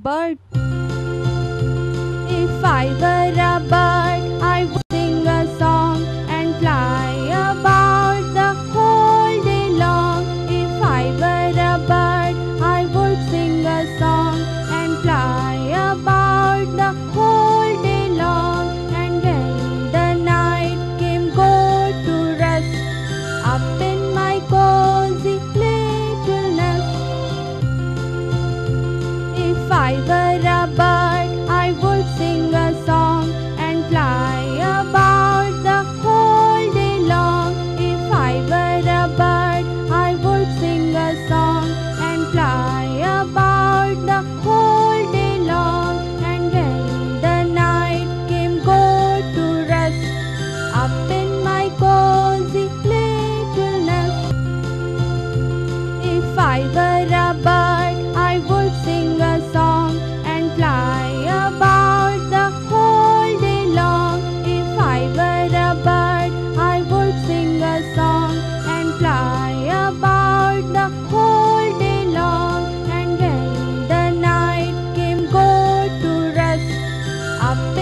bird. If I were a bird, I would sing a song and fly about the whole day long. If I were a bird, I would sing a song and fly about the whole day long. And when the night came, go to rest up in my cozy little nest. If I were a bird, I would sing a song and fly about the whole day long. If I were a bird, I would sing a song and fly about the whole day long. And when the night came, go to rest up in my cozy little nest. If I were a bird, I would sing a song and fly about the whole day long. If I were a bird, I would sing a song and fly about the whole day long. And when the night came, go to rest up